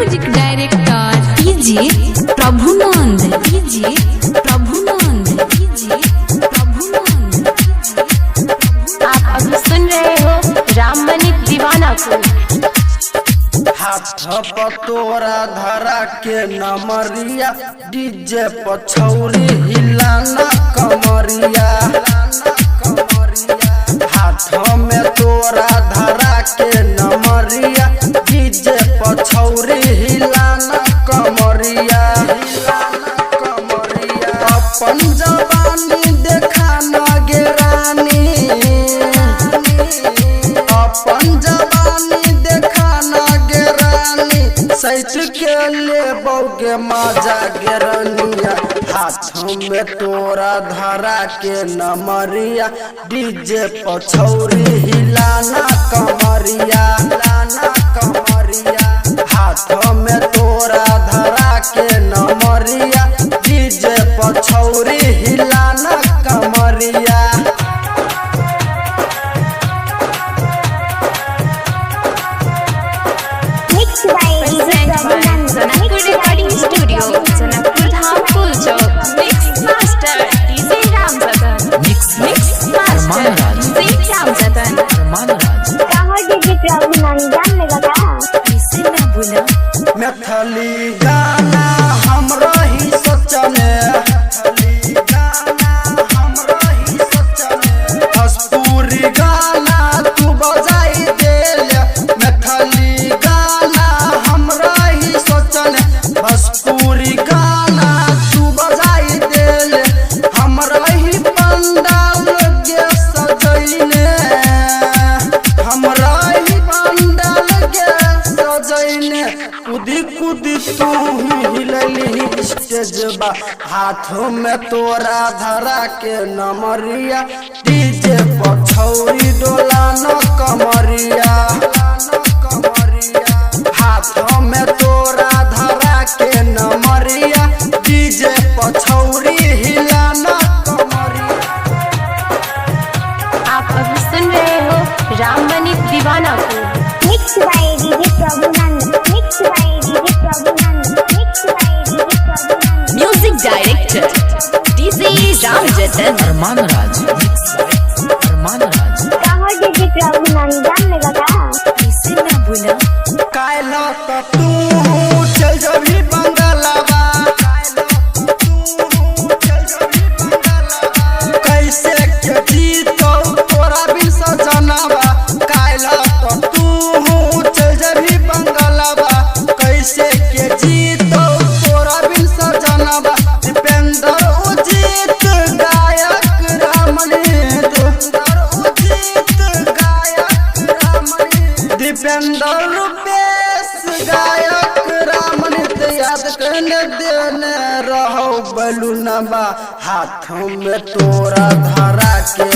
Music director DJ Prabhunand DJ Prabhunand DJ Prabhunand. आप अभी सुन रहे हो राममणि दीवाना को। हाथ पतोरा धरा के नमरिया डीजे पछौरी हिलाना कमरिया। हाथ में तोरा धरा के नमरिया डीजे पछौरी हिलाना कमरिया। अपन जवानी देखा न गे रानी, अपन जवानी देखा न गे रानी, सैट के ले बौगे मजा गे रनिया। हाथ में तोरा धरा के नमरिया डीजे पछौरी हिलाना कमरिया लाना कमरिया। हाथ में तोरा धरा के नमरिया डीजे पछौरी हिलाना कमरिया। रिकॉर्डिंग स्टूडियो जनकपुर धाम फुल चौक। मिक्स मास्टर डीजे राम जतन। Mix master DJ Ram Jatan. DJ Prabhunandan में लगा इसे ना भूला। मैथिली गाना हमरा ही सचने, भोजपुरी गाना तू बजाई देले। मैथिली गाना हमरा ही सचने, भोजपुरी गाना तू बजाई देले। हमरा ही पंडाल के सजैने, हमरा ही पंडाल के सजैने। कुदी कुदी तू हिलली स्टेजबा, हाथों में तोरा धरा के नमरिया डीजे पछौरी डोला न कमरिया। हाथों में तोरा धरा के नमरिया डीजे पछौरी हिलाना कमरिया। आप अभी सुन रहे हो राममणि दीवाना को। Mix by DJ Prabhunand, mix by DJ Prabhunand, mix by DJ Prabhunand. Music director DJ Ram Jatan. DJ Prabhunandan में लगा इसे ना भूला। कायला तो तू चल जभी बंगलावा, कैसे के जीतो तोरा भी सजनावा। कायला तो तू चल जभी बंगलावा, कैसे के जीतो तोरा भी सजनावा। दीपेंद्र उजित गायक रामनी, दीपेंद्र रूपेश गायक रामनित याद करने देने रहो बलुनबा। हाथों में तोरा धरा के